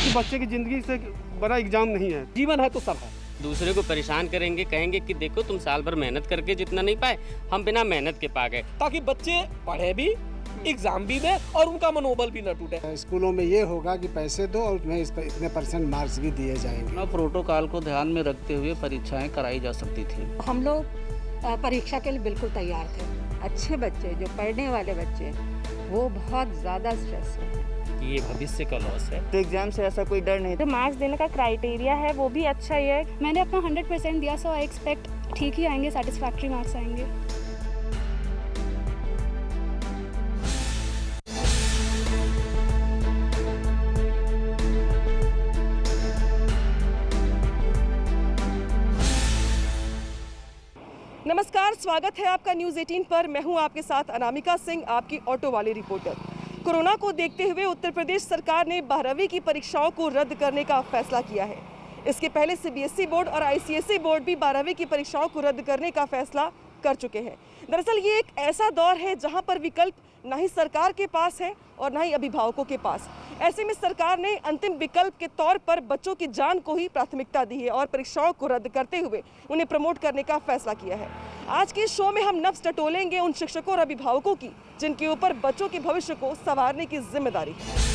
क्योंकि बच्चे की ज़िंदगी से बड़ा एग्ज़ाम नहीं है। जीवन है तो सब है। दूसरे को परेशान करेंगे, कहेंगे कि देखो तुम साल भर मेहनत करके जितना नहीं पाए, हम बिना मेहनत के पा गए। ताकि बच्चे पढ़े भी, एग्जाम भी दें और उनका मनोबल भी न टूटे। स्कूलों में ये होगा कि पैसे दो और तुम्हें इतने % मार्क्स भी दिए जाएंगे। प्रोटोकॉल को ध्यान में रखते हुए परीक्षाएं कराई जा सकती थी। हम लोग परीक्षा के लिए बिल्कुल तैयार थे। अच्छे बच्चे, जो पढ़ने वाले बच्चे, वो बहुत ज़्यादा स्ट्रेस में हैं। ये भविष्य का लॉस है। तो एग्जाम से ऐसा कोई डर नहीं। जो मार्क्स देने का क्राइटेरिया है वो भी अच्छा ही है। मैंने अपना 100% दिया, सो आई एक्सपेक्ट ठीक ही आएंगे, सेटिस्फैक्ट्री मार्क्स आएंगे। नमस्कार, स्वागत है आपका न्यूज़ 18 पर। मैं हूं आपके साथ अनामिका सिंह, आपकी ऑटो वाली रिपोर्टर। कोरोना को देखते हुए उत्तर प्रदेश सरकार ने 12वीं की परीक्षाओं को रद्द करने का फैसला किया है। इसके पहले सीबीएसई बोर्ड और आईसीएसई बोर्ड भी 12वीं की परीक्षाओं को रद्द करने का फैसला कर चुके हैं। दरअसल ये एक ऐसा दौर है जहां पर विकल्प ना ही सरकार के पास है और ना ही अभिभावकों के पास। ऐसे में सरकार ने अंतिम विकल्प के तौर पर बच्चों की जान को ही प्राथमिकता दी है और परीक्षाओं को रद्द करते हुए उन्हें प्रमोट करने का फैसला किया है। आज के शो में हम नब्ज टटोलेंगे उन शिक्षकों और अभिभावकों की जिनके ऊपर बच्चों के भविष्य को संवारने की जिम्मेदारी है।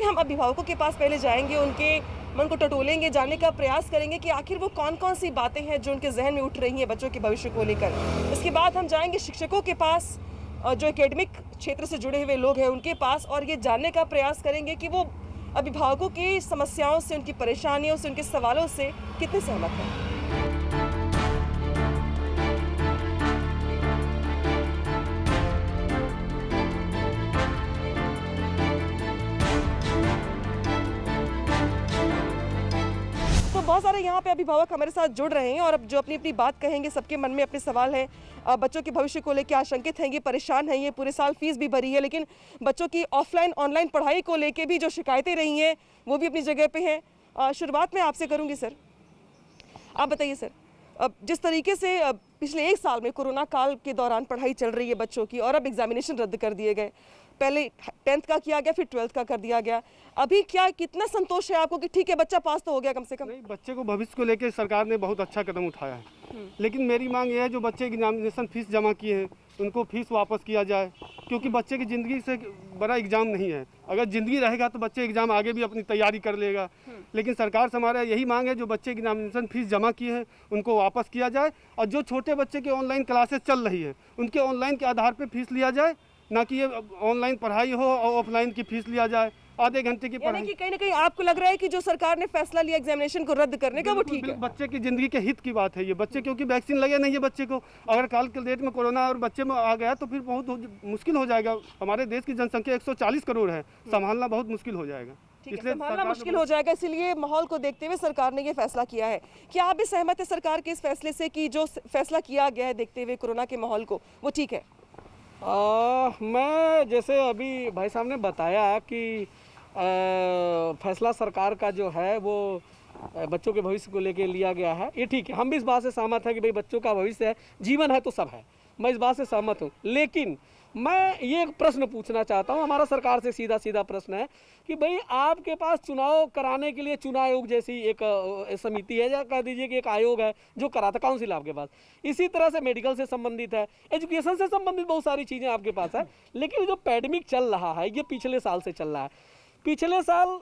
हम अभिभावकों के पास पहले जाएंगे, उनके मन को टटोलेंगे, जानने का प्रयास करेंगे कि आखिर वो कौन कौन सी बातें हैं जो उनके जहन में उठ रही हैं बच्चों के भविष्य को लेकर। इसके बाद हम जाएंगे शिक्षकों के पास, जो एकेडमिक क्षेत्र से जुड़े हुए लोग हैं उनके पास, और ये जानने का प्रयास करेंगे कि वो अभिभावकों की समस्याओं से, उनकी परेशानियों से, उनके सवालों से कितने सहमत हैं। बहुत सारे यहाँ पे अभिभावक हमारे साथ जुड़ रहे हैं और अब जो अपनी अपनी बात कहेंगे, सबके मन में अपने सवाल हैं। बच्चों के भविष्य को लेकर आशंकित हैं, ये परेशान हैं, ये पूरे साल फीस भी भरी है, लेकिन बच्चों की ऑफलाइन ऑनलाइन पढ़ाई को लेकर भी जो शिकायतें रही हैं वो भी अपनी जगह पे हैं। शुरुआत में आपसे करूँगी सर, आप बताइए सर, अब जिस तरीके से पिछले 1 साल में कोरोना काल के दौरान पढ़ाई चल रही है बच्चों की और अब एग्जामिनेशन रद्द कर दिए गए, पहले 10th का किया गया, फिर 12th का कर दिया गया, अभी क्या कितना संतोष है आपको कि ठीक है बच्चा पास तो हो गया कम से कम? नहीं, बच्चे को भविष्य को लेकर सरकार ने बहुत अच्छा कदम उठाया है, लेकिन मेरी मांग ये है जो बच्चे एग्जामिनेशन फीस जमा किए हैं उनको फीस वापस किया जाए, क्योंकि बच्चे की ज़िंदगी से बड़ा एग्ज़ाम नहीं है। अगर ज़िंदगी रहेगा तो बच्चे एग्ज़ाम आगे भी अपनी तैयारी कर लेगा, लेकिन सरकार से हमारा यही मांग है जो बच्चे एग्जामिनेशन फीस जमा किए हैं उनको वापस किया जाए, और जो छोटे बच्चे के ऑनलाइन क्लासेस चल रही है उनके ऑनलाइन के आधार पर फीस लिया जाए, ना कि ये ऑनलाइन पढ़ाई हो और ऑफलाइन की फीस लिया जाए, आधे घंटे की पढ़ाई। कहीं ना कहीं आपको लग रहा है कि जो सरकार ने फैसला लिया एग्जामिनेशन को रद्द करने का वो ठीक है? बच्चे की जिंदगी के हित की बात है ये। बच्चे क्योंकि वैक्सीन लगे नहीं है बच्चे को, अगर काल के डेट में कोरोना और बच्चे में आ गया तो फिर बहुत मुश्किल हो जाएगा। हमारे देश की जनसंख्या 140 करोड़ है, संभालना बहुत मुश्किल हो जाएगा, इसलिए संभालना मुश्किल हो जाएगा। इसीलिए माहौल को देखते हुए सरकार ने ये फैसला किया है। क्या आप भी सहमत है सरकार के इस फैसले से कि जो फैसला किया गया है देखते हुए कोरोना के माहौल को, वो ठीक है? मैं जैसे अभी भाई साहब ने बताया कि फैसला सरकार का जो है वो बच्चों के भविष्य को लेके लिया गया है, ये ठीक है। हम भी इस बात से सहमत हैं कि भाई बच्चों का भविष्य है, जीवन है तो सब है, मैं इस बात से सहमत हूँ। लेकिन मैं ये एक प्रश्न पूछना चाहता हूँ, हमारा सरकार से सीधा सीधा प्रश्न है कि भाई आपके पास चुनाव कराने के लिए चुनाव आयोग जैसी एक समिति है, या कह दीजिए कि एक आयोग है जो कराता, काउंसिल आपके पास, इसी तरह से मेडिकल से संबंधित है, एजुकेशन से संबंधित बहुत सारी चीज़ें आपके पास है। लेकिन जो पैंडेमिक चल रहा है ये पिछले साल से चल रहा है। पिछले साल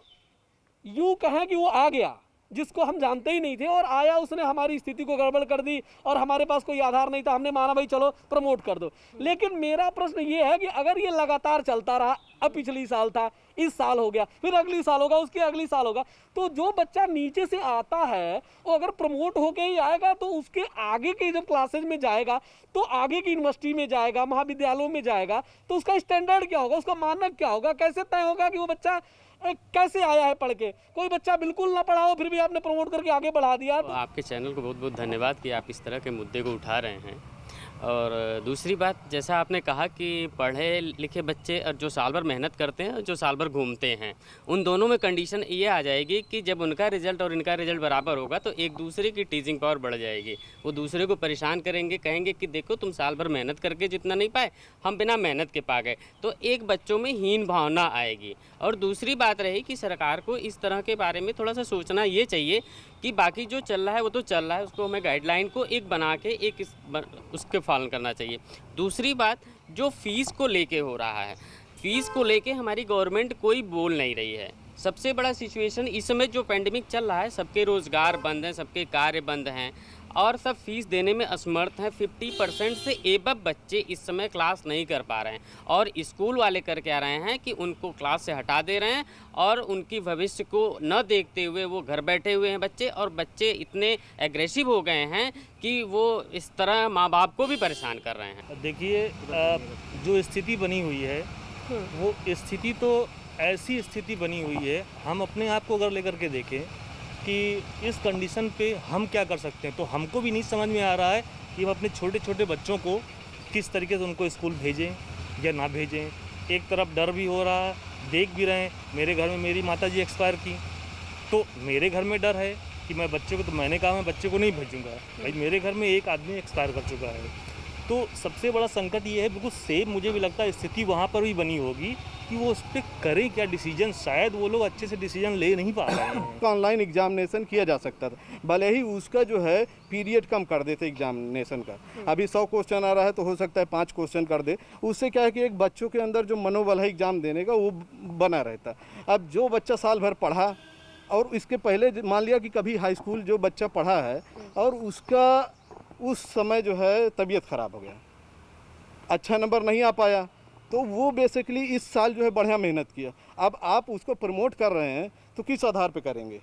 यूँ कहें कि वो आ गया जिसको हम जानते ही नहीं थे, और आया उसने हमारी स्थिति को गड़बड़ कर दी और हमारे पास कोई आधार नहीं था, हमने माना भाई चलो प्रमोट कर दो। लेकिन मेरा प्रश्न ये है कि अगर ये लगातार चलता रहा, अब पिछली साल था, इस साल हो गया, फिर अगली साल होगा, उसके अगली साल होगा, तो जो बच्चा नीचे से आता है वो अगर प्रमोट होके ही आएगा तो उसके आगे के जब क्लासेज में जाएगा, तो आगे की यूनिवर्सिटी में जाएगा, महाविद्यालयों में जाएगा, तो उसका स्टैंडर्ड क्या होगा, उसका मानक क्या होगा, कैसे तय होगा कि वो बच्चा कैसे आया है पढ़ के? कोई बच्चा बिल्कुल ना पढ़ा हो फिर भी आपने प्रमोट करके आगे बढ़ा दिया। तो आपके चैनल को बहुत बहुत धन्यवाद कि आप इस तरह के मुद्दे को उठा रहे हैं। और दूसरी बात, जैसा आपने कहा कि पढ़े लिखे बच्चे और जो साल भर मेहनत करते हैं और जो साल भर घूमते हैं, उन दोनों में कंडीशन ये आ जाएगी कि जब उनका रिजल्ट और इनका रिजल्ट बराबर होगा तो एक दूसरे की टीचिंग पावर बढ़ जाएगी। वो दूसरे को परेशान करेंगे, कहेंगे कि देखो तुम साल भर मेहनत करके जितना नहीं पाए, हम बिना मेहनत के पा गए। तो एक बच्चों में हीन भावना आएगी। और दूसरी बात रही कि सरकार को इस तरह के बारे में थोड़ा सा सोचना ये चाहिए कि बाकी जो चल रहा है वो तो चल रहा है, उसको हमें गाइडलाइन को एक बना के उसके पालन करना चाहिए। दूसरी बात, जो फीस को लेके हो रहा है, फीस को लेके हमारी गवर्नमेंट कोई बोल नहीं रही है। सबसे बड़ा सिचुएशन इस समय जो पेंडेमिक चल रहा है, सबके रोज़गार बंद हैं, सबके कार्य बंद हैं और सब फीस देने में असमर्थ हैं। 50% से एबव बच्चे इस समय क्लास नहीं कर पा रहे हैं और स्कूल वाले करके आ रहे हैं कि उनको क्लास से हटा दे रहे हैं और उनकी भविष्य को न देखते हुए वो घर बैठे हुए हैं बच्चे, और बच्चे इतने एग्रेसिव हो गए हैं कि वो इस तरह माँ बाप को भी परेशान कर रहे हैं। देखिए, जो स्थिति बनी हुई है वो स्थिति तो ऐसी स्थिति बनी हुई है, हम अपने आप को अगर लेकर के देखें कि इस कंडीशन पे हम क्या कर सकते हैं, तो हमको भी नहीं समझ में आ रहा है कि हम अपने छोटे छोटे बच्चों को किस तरीके से उनको स्कूल भेजें या ना भेजें। एक तरफ डर भी हो रहा है, देख भी रहे हैं, मेरे घर में मेरी माताजी एक्सपायर की, तो मेरे घर में डर है कि मैं बच्चे को, तो मैंने कहा मैं बच्चे को नहीं भेजूँगा, भाई मेरे घर में एक आदमी एक्सपायर कर चुका है। तो सबसे बड़ा संकट ये है, बिल्कुल सेम मुझे भी लगता है स्थिति वहाँ पर भी बनी होगी कि वो उस पर करें क्या डिसीजन। शायद वो लोग अच्छे से डिसीजन ले नहीं पा रहे हैं। ऑनलाइन एग्जामिनेशन किया जा सकता था, भले ही उसका जो है पीरियड कम कर देते एग्जामिनेशन का। अभी 100 क्वेश्चन आ रहा है तो हो सकता है 5 क्वेश्चन कर दे। उससे क्या है कि एक बच्चों के अंदर जो मनोबल है एग्ज़ाम देने का वो बना रहता। अब जो बच्चा साल भर पढ़ा और इसके पहले मान लिया कि कभी हाई स्कूल जो बच्चा पढ़ा है और उसका उस समय जो है तबीयत ख़राब हो गया, अच्छा नंबर नहीं आ पाया, तो वो बेसिकली इस साल जो है बढ़िया मेहनत किया। अब आप उसको प्रमोट कर रहे हैं तो किस आधार पे करेंगे?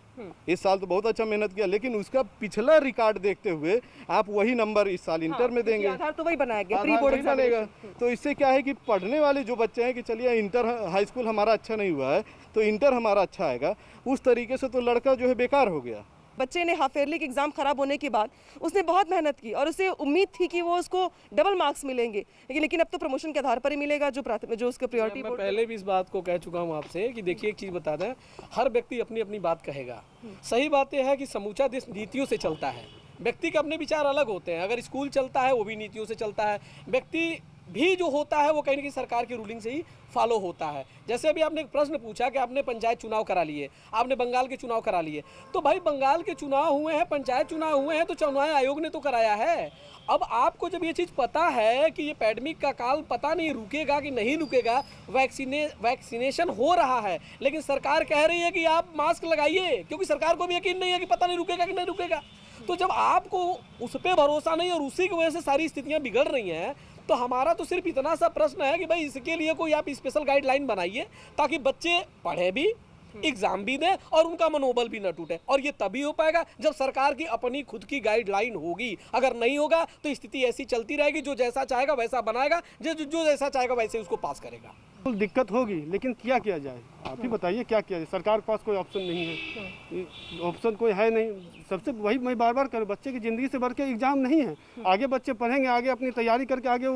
इस साल तो बहुत अच्छा मेहनत किया, लेकिन उसका पिछला रिकॉर्ड देखते हुए आप वही नंबर इस साल इंटर में देंगे, आधार तो वही बनाया गया, प्री बोर्ड बनेगा। तो इससे क्या है कि पढ़ने वाले जो बच्चे हैं कि चलिए इंटर हाई स्कूल हमारा अच्छा नहीं हुआ है तो इंटर हमारा अच्छा आएगा, उस तरीके से तो लड़का जो है बेकार हो गया। बच्चे ने हाफ ईयरली के एग्जाम खराब होने के बाद उसने बहुत मेहनत की और उसे उम्मीद थी कि वो उसको डबल मार्क्स मिलेंगे, लेकिन अब तो प्रमोशन के आधार पर ही मिलेगा जो उसका प्रायोरिटी। मैं पहले भी इस बात को कह चुका हूँ आपसे कि देखिए एक चीज़ बता दें, हर व्यक्ति अपनी अपनी बात कहेगा। सही बात यह है कि समूचा देश नीतियों से चलता है, व्यक्ति के अपने विचार अलग होते हैं। अगर स्कूल चलता है वो भी नीतियों से चलता है, व्यक्ति भी जो होता है वो कहीं ना कहीं सरकार की रूलिंग से ही फॉलो होता है। जैसे अभी आपने एक प्रश्न पूछा कि आपने पंचायत चुनाव करा लिए, आपने बंगाल के चुनाव करा लिए, तो भाई बंगाल के चुनाव हुए हैं, पंचायत चुनाव हुए हैं, तो चुनाव आयोग ने तो कराया है। अब आपको जब ये चीज़ पता है कि ये पैंडेमिक का काल पता नहीं रुकेगा कि नहीं रुकेगा, वैक्सीनेशन हो रहा है, लेकिन सरकार कह रही है कि आप मास्क लगाइए, क्योंकि सरकार को भी यकीन नहीं है कि पता नहीं रुकेगा कि नहीं रुकेगा। तो जब आपको उस पर भरोसा नहीं और उसी की वजह से सारी स्थितियाँ बिगड़ रही हैं, तो हमारा तो सिर्फ इतना सा प्रश्न है कि भाई इसके लिए कोई आप स्पेशल गाइडलाइन बनाइए ताकि बच्चे पढ़े भी, एग्जाम भी दें और उनका मनोबल भी न टूटे। और ये तभी हो पाएगा जब सरकार की अपनी खुद की गाइडलाइन होगी। अगर नहीं होगा तो स्थिति ऐसी चलती रहेगी, जो जैसा चाहेगा वैसा बनाएगा, जो जैसा चाहेगा वैसे उसको पास करेगा। दिक्कत होगी, लेकिन क्या किया जाए? आप ही बताइए क्या किया जाए? सरकार के पास कोई ऑप्शन नहीं है, ऑप्शन कोई है नहीं। सबसे वही मैं बार बार कर, बच्चे की ज़िंदगी से बढ़ के एग्ज़ाम नहीं है। आगे बच्चे पढ़ेंगे, आगे अपनी तैयारी करके आगे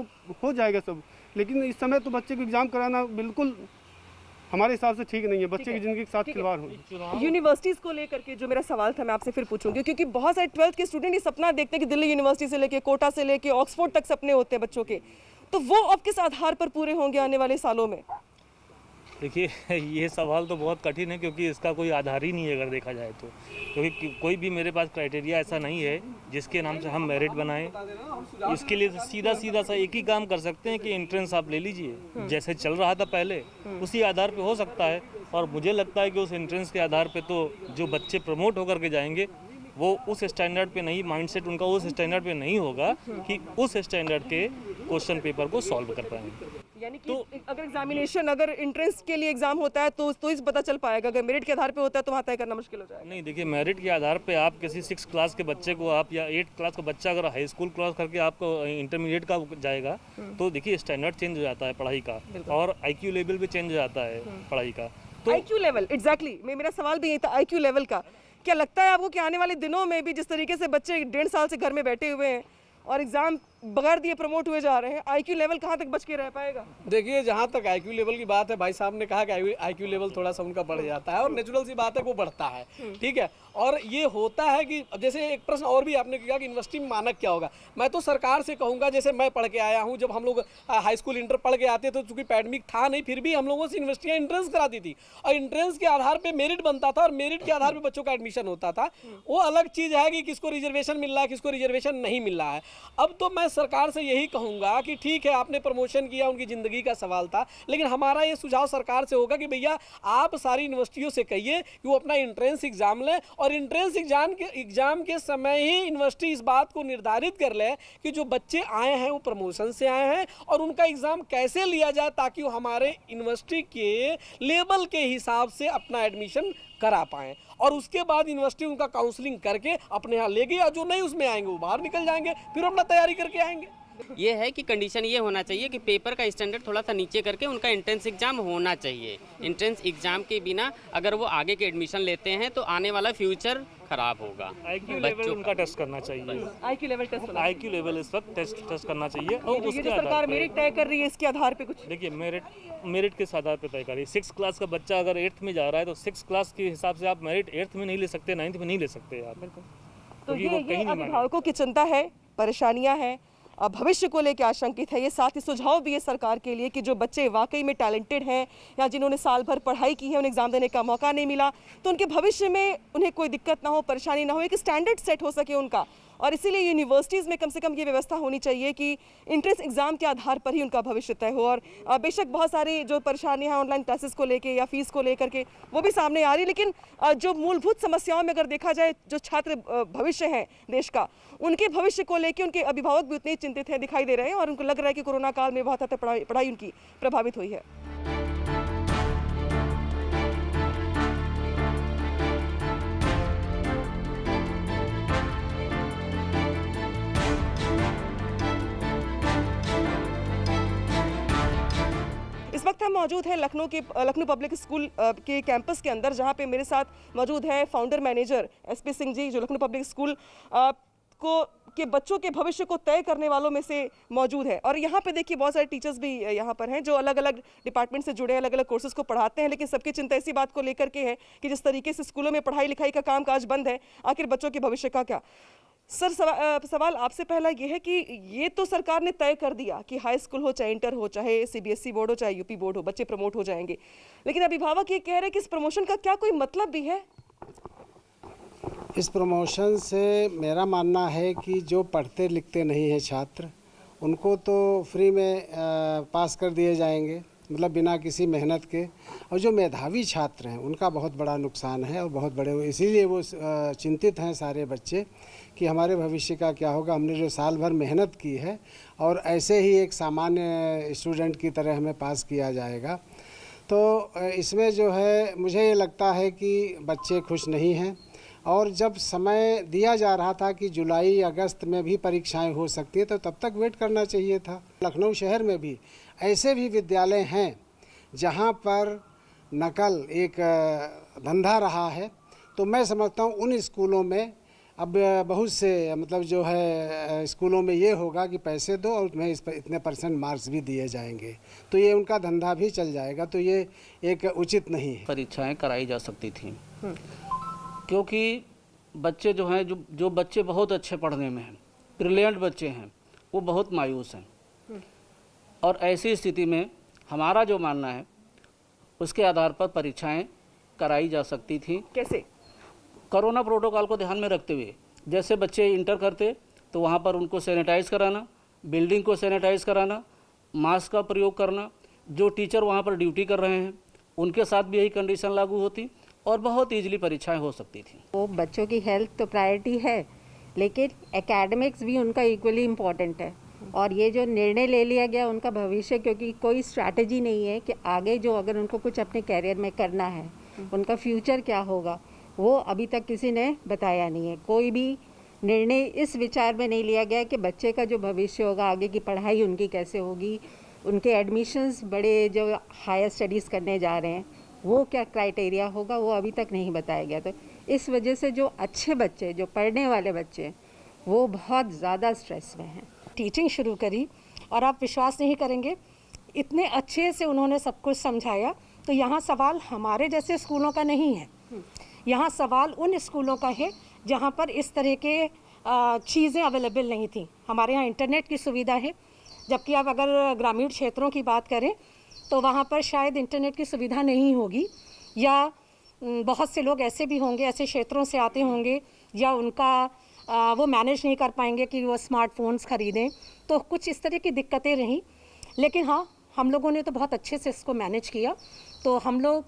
हो जाएगा सब, लेकिन इस समय तो बच्चे को एग्ज़ाम कराना बिल्कुल हमारे हिसाब से ठीक नहीं है। बच्चे की ज़िंदगी के साथ खिलवाड़ हो। यूनिवर्सिटीज़ को लेकर के जो मेरा सवाल था मैं आपसे फिर पूछूंगी, क्योंकि बहुत सारे 12th के स्टूडेंट ये सपना देखते हैं कि दिल्ली यूनिवर्सिटी से लेके, कोटा से लेके ऑक्सफोर्ड तक सपने होते हैं बच्चों के, तो वो अब किस आधार पर पूरे होंगे आने वाले सालों में? देखिए, ये सवाल तो बहुत कठिन है क्योंकि इसका कोई आधार ही नहीं है अगर देखा जाए तो, क्योंकि कोई भी मेरे पास क्राइटेरिया ऐसा नहीं है जिसके नाम से हम मेरिट बनाएं। इसके लिए सीधा सा एक ही काम कर सकते हैं कि एंट्रेंस आप ले लीजिए, जैसे चल रहा था पहले उसी आधार पे हो सकता है। और मुझे लगता है कि उस एंट्रेंस के आधार पे तो जो बच्चे प्रमोट होकर के जाएंगे वो उस स्टैंडर्ड पे नहीं, माइंडसेट उनका उस स्टैंडर्ड पे नहीं होगा कि उस स्टैंडर्ड के क्वेश्चन पेपर को सॉल्व कर पाएंगे। यानी कि अगर एग्जामिनेशन, अगर एंट्रेंस के लिए एग्जाम होता है तो इस पता चल पाएगा, अगर मेरिट के आधार पे होता है तो वहाँ तय करना मुश्किल हो जाएगा। नहीं, देखिए, मेरिट के आधार पे आप किसी 6 क्लास के बच्चे को आप या 8 क्लास का बच्चा अगर हाई स्कूल क्रॉस करके आपको इंटरमीडिएट का जाएगा तो देखिए स्टैंडर्ड चेंज हो जाता है पढ़ाई का, और IQ लेवल भी चेंज हो जाता है पढ़ाई का। तो IQ लेवल, एग्जैक्टली, मेरा सवाल भी यही था, IQ लेवल का क्या लगता है आपको कि आने वाले दिनों में भी जिस तरीके से बच्चे 1.5 साल से घर में बैठे हुए हैं और एग्ज़ाम बगैर दिए प्रमोट हुए जा रहे हैं, आईक्यू लेवल कहाँ तक बच के रह पाएगा? देखिए, जहाँ तक आईक्यू लेवल की बात है, भाई साहब ने कहा कि आईक्यू लेवल थोड़ा सा उनका बढ़ जाता है और नेचुरल सी बात है वो बढ़ता है, ठीक है। और ये होता है कि जैसे एक प्रश्न और भी आपने किया कि यूनिवर्सिटी में मानक क्या होगा। मैं तो सरकार से कहूँगा, जैसे मैं पढ़ के आया हूँ, जब हम लोग हाई स्कूल इंटर पढ़ के आते तो चूँकि पैडमिक था नहीं, फिर भी हम लोगों से यूनिवर्सिटियाँ एंट्रेंस कराती थी और एंट्रेंस के आधार पर मेरिट बनता था और मेरिट के आधार पर बच्चों का एडमिशन होता था। वो अलग चीज़ है कि किसको रिजर्वेशन मिल रहा है, किसको रिजर्वेशन नहीं मिल रहा है। अब तो मैं सरकार से यही कहूँगा कि ठीक है, आपने प्रमोशन किया, उनकी ज़िंदगी का सवाल था, लेकिन हमारा ये सुझाव सरकार से होगा कि भैया आप सारी यूनिवर्सिटियों से कहिए कि वो अपना एंट्रेंस एग्जाम लें और एंट्रेंस एग्जाम के समय ही यूनिवर्सिटी इस बात को निर्धारित कर ले कि जो बच्चे आए हैं वो प्रमोशन से आए हैं और उनका एग्जाम कैसे लिया जाए ताकि वो हमारे यूनिवर्सिटी के लेवल के हिसाब से अपना एडमिशन करा पाएँ और उसके बाद यूनिवर्सिटी उनका काउंसलिंग करके अपने यहाँ ले गई और जो नहीं उसमें आएंगे वो बाहर निकल जाएंगे, फिर अपना तैयारी करके आएंगे। ये है कि कंडीशन ये होना चाहिए कि पेपर का स्टैंडर्ड थोड़ा सा नीचे करके उनका एंट्रेंस एग्जाम होना चाहिए। एंट्रेंस एग्जाम के बिना अगर वो आगे के एडमिशन लेते हैं तो आने वाला फ्यूचर खराब होगा। आईक्यू लेवल उनका टेस्ट करना चाहिए। IQ level test IQ level इस वक्त टेस्ट करना चाहिए और ये उसके जो सरकार मेरिट तय कर रही है इसके आधार पे कुछ देखिए, मेरिट किस आधार पे तय करिए। 6th क्लास का बच्चा अगर 8th में जा रहा है तो 6th क्लास के हिसाब से आप मेरिट 8th में नहीं ले सकते, 9th में नहीं ले सकते आप। तो ये अभिभावकों की चिंता है, परेशानियां हैं, भविष्य को लेकर आशंकित है। ये साथ ही सुझाव भी है सरकार के लिए कि जो बच्चे वाकई में टैलेंटेड हैं या जिन्होंने साल भर पढ़ाई की है, उन्हें एग्जाम देने का मौका नहीं मिला, तो उनके भविष्य में उन्हें कोई दिक्कत ना हो, परेशानी ना हो, एक स्टैंडर्ड सेट हो सके उनका। और इसीलिए यूनिवर्सिटीज़ में कम से कम ये व्यवस्था होनी चाहिए कि एंट्रेंस एग्जाम के आधार पर ही उनका भविष्य तय हो। और बेशक बहुत सारी जो परेशानियां हैं ऑनलाइन क्लासेस को लेके या फीस को लेकर के वो भी सामने आ रही है, लेकिन जो मूलभूत समस्याओं में अगर देखा जाए, जो छात्र भविष्य है देश का, उनके भविष्य को लेकर उनके अभिभावक भी उतने चिंतित हैं, दिखाई दे रहे हैं और उनको लग रहा है कि कोरोना काल में बहुत हद तक पढ़ाई उनकी प्रभावित हुई है। इस वक्त हम मौजूद हैं लखनऊ पब्लिक स्कूल के कैंपस के अंदर, जहां पे मेरे साथ मौजूद है founder manager SP Singh ji, जो लखनऊ पब्लिक स्कूल के बच्चों के भविष्य को तय करने वालों में से मौजूद है। और यहाँ पे देखिए बहुत सारे टीचर्स भी यहाँ पर हैं जो अलग अलग डिपार्टमेंट से जुड़े अलग अलग कोर्सेज को पढ़ाते हैं, लेकिन सबकी चिंता इसी बात को लेकर के है कि जिस तरीके से स्कूलों में पढ़ाई लिखाई का कामकाज बंद है, आखिर बच्चों के भविष्य का क्या। सर, सवाल आपसे पहला ये है कि ये तो सरकार ने तय कर दिया कि हाई स्कूल हो चाहे इंटर हो, चाहे CBSE बोर्ड हो चाहे UP बोर्ड हो, बच्चे प्रमोट हो जाएंगे, लेकिन अभिभावक ये कह रहे हैं कि इस प्रमोशन का क्या कोई मतलब भी है? इस प्रमोशन से मेरा मानना है कि जो पढ़ते लिखते नहीं हैं छात्र, उनको तो फ्री में पास कर दिए जाएंगे, मतलब बिना किसी मेहनत के। और जो मेधावी छात्र हैं उनका बहुत बड़ा नुकसान है और बहुत बड़े, इसीलिए वो चिंतित हैं सारे बच्चे कि हमारे भविष्य का क्या होगा। हमने जो साल भर मेहनत की है और ऐसे ही एक सामान्य स्टूडेंट की तरह हमें पास किया जाएगा, तो इसमें जो है मुझे ये लगता है कि बच्चे खुश नहीं हैं। और जब समय दिया जा रहा था कि जुलाई अगस्त में भी परीक्षाएं हो सकती है, तो तब तक वेट करना चाहिए था। लखनऊ शहर में भी ऐसे भी विद्यालय हैं जहां पर नकल एक धंधा रहा है, तो मैं समझता हूं उन स्कूलों में अब बहुत से मतलब जो है स्कूलों में ये होगा कि पैसे दो और तुम्हें इतने % मार्क्स भी दिए जाएंगे, तो ये उनका धंधा भी चल जाएगा, तो ये एक उचित नहीं है। परीक्षाएं कराई जा सकती थी क्योंकि बच्चे जो हैं जो बच्चे बहुत अच्छे पढ़ने में हैं, ब्रिलियंट बच्चे हैं, वो बहुत मायूस हैं। और ऐसी स्थिति में हमारा जो मानना है उसके आधार पर परीक्षाएं कराई जा सकती थी। कैसे? कोरोना प्रोटोकॉल को ध्यान में रखते हुए, जैसे बच्चे इंटर करते तो वहाँ पर उनको सैनिटाइज़ कराना, बिल्डिंग को सैनिटाइज़ कराना, मास्क का प्रयोग करना, जो टीचर वहाँ पर ड्यूटी कर रहे हैं उनके साथ भी यही कंडीशन लागू होती और बहुत ईजिली परीक्षाएं हो सकती थी। वो बच्चों की हेल्थ तो प्रायोरिटी है, लेकिन एकेडमिक्स भी उनका इक्वली इम्पॉर्टेंट है। और ये जो निर्णय ले लिया गया उनका भविष्य, क्योंकि कोई स्ट्रैटेजी नहीं है कि आगे जो अगर उनको कुछ अपने कैरियर में करना है, उनका फ्यूचर क्या होगा, वो अभी तक किसी ने बताया नहीं है। कोई भी निर्णय इस विचार में नहीं लिया गया कि बच्चे का जो भविष्य होगा, आगे की पढ़ाई उनकी कैसे होगी, उनके एडमिशन्स बड़े जो हायर स्टडीज़ करने जा रहे हैं वो क्या क्राइटेरिया होगा, वो अभी तक नहीं बताया गया। तो इस वजह से जो अच्छे बच्चे, जो पढ़ने वाले बच्चे, वो बहुत ज़्यादा स्ट्रेस में हैं। टीचिंग शुरू करी और आप विश्वास नहीं करेंगे, इतने अच्छे से उन्होंने सब कुछ समझाया। तो यहाँ सवाल हमारे जैसे स्कूलों का नहीं है, यहाँ सवाल उन स्कूलों का है जहाँ पर इस तरह के चीज़ें अवेलेबल नहीं थी। हमारे यहाँ इंटरनेट की सुविधा है, जबकि आप अगर ग्रामीण क्षेत्रों की बात करें तो वहाँ पर शायद इंटरनेट की सुविधा नहीं होगी, या बहुत से लोग ऐसे भी होंगे, ऐसे क्षेत्रों से आते होंगे, या उनका वो मैनेज नहीं कर पाएंगे कि वो स्मार्टफोन्स ख़रीदें। तो कुछ इस तरह की दिक्कतें रहीं, लेकिन हाँ, हम लोगों ने तो बहुत अच्छे से इसको मैनेज किया। तो हम लोग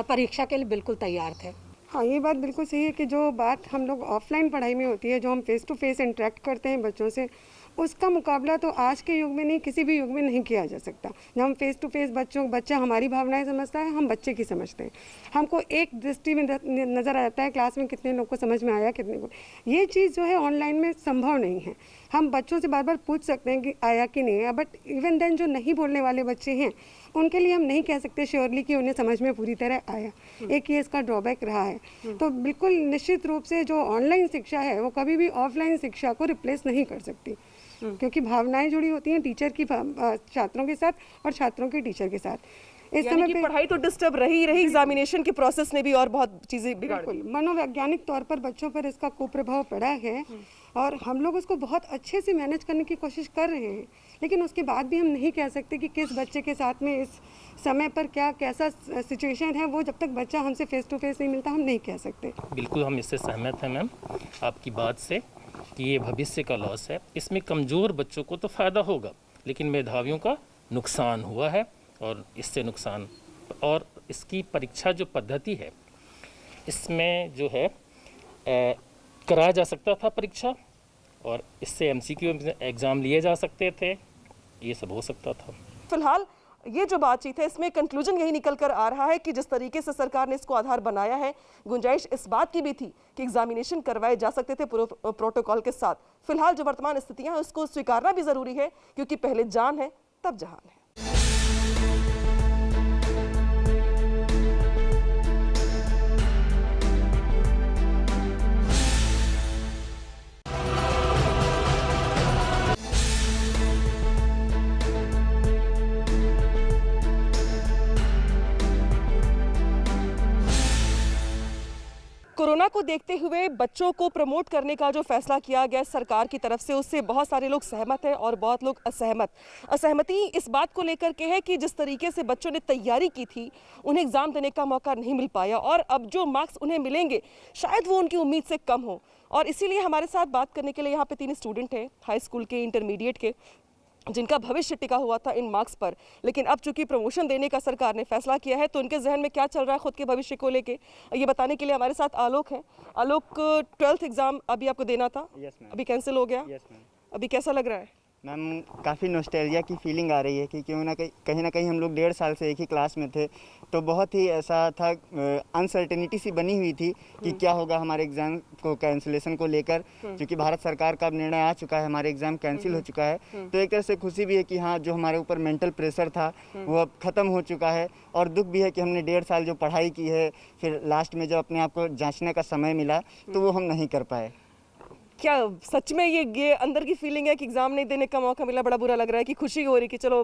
परीक्षा के लिए बिल्कुल तैयार थे। हाँ, ये बात बिल्कुल सही है कि जो बात हम लोग ऑफलाइन पढ़ाई में होती है, जो हम फेस टू फेस इंटरेक्ट करते हैं बच्चों से, उसका मुकाबला तो आज के युग में नहीं, किसी भी युग में नहीं किया जा सकता। जब हम फेस टू फेस बच्चा हमारी भावनाएं समझता है, हम बच्चे की समझते हैं। हमको एक दृष्टि में नज़र आ जाता है क्लास में कितने लोग को समझ में आया, कितने को। ये चीज़ जो है ऑनलाइन में संभव नहीं है। हम बच्चों से बार बार पूछ सकते हैं कि आया कि नहीं आया, बट इवन देन जो नहीं बोलने वाले बच्चे हैं उनके लिए हम नहीं कह सकते श्योरली कि उन्हें समझ में पूरी तरह आया। एक ये इसका ड्रॉबैक रहा है। तो बिल्कुल निश्चित रूप से जो ऑनलाइन शिक्षा है वो कभी भी ऑफलाइन शिक्षा को रिप्लेस नहीं कर सकती, क्योंकि भावनाएं जुड़ी होती हैं टीचर की छात्रों के साथ और छात्रों के टीचर के साथ। इस समय की पढ़ाई तो डिस्टर्ब रही एग्जामिनेशन के प्रोसेस ने भी और बहुत चीज़ें बिगाड़ दी। मनोवैज्ञानिक तौर पर बच्चों पर इसका कुप्रभाव पड़ा है और हम लोग उसको बहुत अच्छे से मैनेज करने की कोशिश कर रहे हैं, लेकिन उसके बाद भी हम नहीं कह सकते कि किस बच्चे के साथ में इस समय पर कैसा सिचुएशन है। वो जब तक बच्चा हमसे फेस टू फेस नहीं मिलता, हम नहीं कह सकते। बिल्कुल हम इससे सहमत हैं मैम आपकी बात से कि ये भविष्य का लॉस है। इसमें कमज़ोर बच्चों को तो फ़ायदा होगा, लेकिन मेधावियों का नुकसान हुआ है। और इससे नुकसान, और इसकी परीक्षा जो पद्धति है इसमें जो है कराया जा सकता था परीक्षा, और इससे MCQ एग्ज़ाम लिए जा सकते थे, ये सब हो सकता था। फिलहाल ये जो बातचीत है इसमें कंक्लूजन यही निकल कर आ रहा है कि जिस तरीके से सरकार ने इसको आधार बनाया है, गुंजाइश इस बात की भी थी कि एग्जामिनेशन करवाए जा सकते थे प्रोटोकॉल के साथ। फिलहाल जो वर्तमान स्थितियां हैं उसको स्वीकारना भी जरूरी है, क्योंकि पहले जान है तब जहान है। कोरोना को देखते हुए बच्चों को प्रमोट करने का जो फैसला किया गया सरकार की तरफ से, उससे बहुत सारे लोग सहमत हैं और बहुत लोग असहमति इस बात को लेकर के है कि जिस तरीके से बच्चों ने तैयारी की थी उन्हें एग्ज़ाम देने का मौका नहीं मिल पाया, और अब जो मार्क्स उन्हें मिलेंगे शायद वो उनकी उम्मीद से कम हो। और इसीलिए हमारे साथ बात करने के लिए यहाँ पे 3 स्टूडेंट हैं, हाई स्कूल के, इंटरमीडिएट के, जिनका भविष्य टिका हुआ था इन मार्क्स पर। लेकिन अब चूंकि प्रमोशन देने का सरकार ने फैसला किया है तो उनके जहन में क्या चल रहा है खुद के भविष्य को लेके, ये बताने के लिए हमारे साथ आलोक हैं। आलोक, 12th एग्जाम अभी आपको देना था, अभी कैंसिल हो गया, अभी कैसा लग रहा है? मैम काफ़ी नॉस्टैल्जिया की फीलिंग आ रही है कि क्यों ना कहीं हम लोग 1.5 साल से एक ही क्लास में थे, तो बहुत ही ऐसा था, अनसर्टेनिटी सी बनी हुई थी कि क्या होगा हमारे एग्ज़ाम को कैंसिलेशन को लेकर, क्योंकि भारत सरकार का अब निर्णय आ चुका है, हमारे एग्ज़ाम कैंसिल हो चुका है। तो एक तरह से खुशी भी है कि हाँ, जो हमारे ऊपर मेंटल प्रेशर था वो अब ख़त्म हो चुका है, और दुख भी है कि हमने 1.5 साल जो पढ़ाई की है, फिर लास्ट में जब अपने आप को जाँचने का समय मिला तो वो हम नहीं कर पाए। क्या सच में ये अंदर की फीलिंग है कि एग्जाम नहीं देने का मौका मिला, बड़ा बुरा लग रहा है, कि खुशी हो रही कि चलो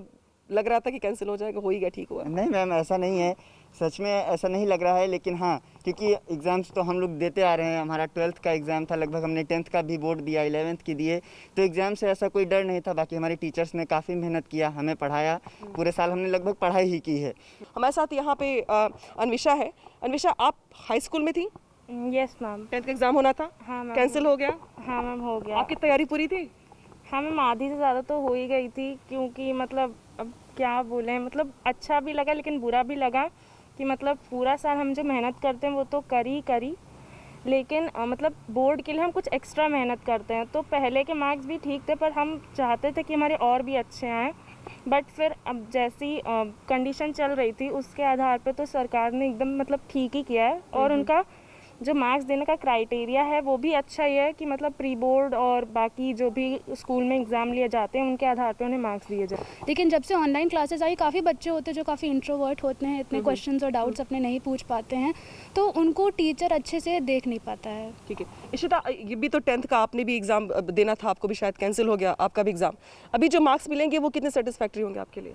लग रहा था कि कैंसिल हो जाएगा, हो ही गया, ठीक हुआ? नहीं मैम, ऐसा नहीं है, सच में ऐसा नहीं लग रहा है, लेकिन हाँ, क्योंकि एग्ज़ाम्स तो हम लोग देते आ रहे हैं। हमारा 12th का एग्ज़ाम था, लगभग हमने 10th का भी बोर्ड दिया, 11th की दिए, तो एग्ज़ाम से ऐसा कोई डर नहीं था। बाकी हमारे टीचर्स ने काफ़ी मेहनत किया, हमें पढ़ाया, पूरे साल हमने लगभग पढ़ाई ही की है। हमारे साथ यहाँ पे अन्विशा है। अन्विशा, आप हाई स्कूल में थी? Yes ma'am. 10th का एग्जाम होना था? हाँ मैम। कैंसिल हो गया? हाँ मैम, हो गया। आपकी तैयारी पूरी थी? हाँ मैम, आधी से ज़्यादा तो हो ही गई थी, क्योंकि मतलब अब क्या बोलें, मतलब अच्छा भी लगा लेकिन बुरा भी लगा कि मतलब पूरा साल हम जो मेहनत करते हैं वो तो करी, लेकिन मतलब बोर्ड के लिए हम कुछ एक्स्ट्रा मेहनत करते हैं। तो पहले के मार्क्स भी ठीक थे, पर हम चाहते थे कि हमारे और भी अच्छे आएँ, बट फिर अब जैसी कंडीशन चल रही थी उसके आधार पे तो सरकार ने एकदम मतलब ठीक ही किया है, और उनका जो मार्क्स देने का क्राइटेरिया है वो भी अच्छा ही है कि मतलब प्री बोर्ड और बाकी जो भी स्कूल में एग्ज़ाम लिए जाते हैं उनके आधार पर उन्हें मार्क्स दिए जाए। लेकिन जब से ऑनलाइन क्लासेस आई, काफ़ी बच्चे होते हैं जो काफ़ी इंट्रोवर्ट होते हैं, इतने क्वेश्चंस और डाउट्स अपने नहीं पूछ पाते हैं, तो उनको टीचर अच्छे से देख नहीं पाता है। ठीक है इशिता, ये भी तो 10th का आपने भी एग्ज़ाम देना था, आपको भी शायद कैंसिल हो गया आपका भी एग्ज़ाम। अभी जो मार्क्स मिलेंगे वो कितने सेटिस्फैक्ट्री होंगे आपके लिए?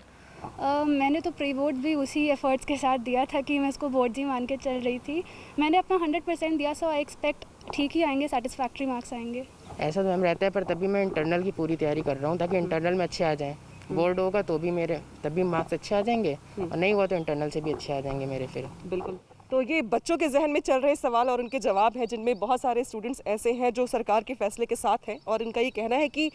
मैंने तो प्री बोर्ड भी उसी एफर्ट्स के साथ दिया था कि मैं इसको बोर्ड ही मान के चल रही थी। मैंने अपना 100% दिया, सो आई एक्सपेक्ट ठीक ही आएंगे, सेटिस्फैक्ट्री मार्क्स आएंगे। ऐसा तो मैम रहता है, पर तभी मैं इंटरनल की पूरी तैयारी कर रहा हूँ ताकि इंटरनल में अच्छे आ जाएँ। बोर्ड होगा तो भी मेरे तभी मार्क्स अच्छे आ जाएंगे, और नहीं हुआ तो इंटरनल से भी अच्छे आ जाएंगे मेरे फिर। बिल्कुल, तो ये बच्चों के जहन में चल रहे सवाल और उनके जवाब हैं, जिनमें बहुत सारे स्टूडेंट्स ऐसे हैं जो सरकार के फैसले के साथ हैं, और इनका ये कहना है कि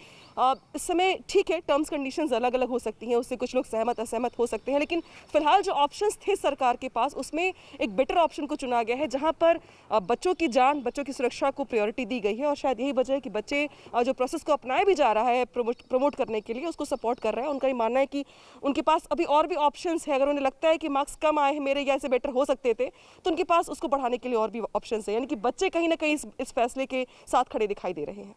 इस समय ठीक है, टर्म्स कंडीशंस अलग अलग हो सकती हैं, उससे कुछ लोग सहमत असहमत हो सकते हैं, लेकिन फिलहाल जो ऑप्शंस थे सरकार के पास उसमें एक बेटर ऑप्शन को चुना गया है, जहाँ पर बच्चों की जान, बच्चों की सुरक्षा को प्रायोरिटी दी गई है। और शायद यही वजह है कि बच्चे जो प्रोसेस को अपनाया भी जा रहा है प्रमोट करने के लिए, उसको सपोर्ट कर रहे हैं। उनका ये मानना है कि उनके पास अभी और भी ऑप्शंस है, अगर उन्हें लगता है कि मार्क्स कम आए हैं मेरे या ऐसे बेटर हो सकते थे, तो उनके पास उसको बढ़ाने के लिए और भी ऑप्शंस है। यानी कि बच्चे कहीं ना कहीं इस फैसले के साथ खड़े दिखाई दे रहे हैं।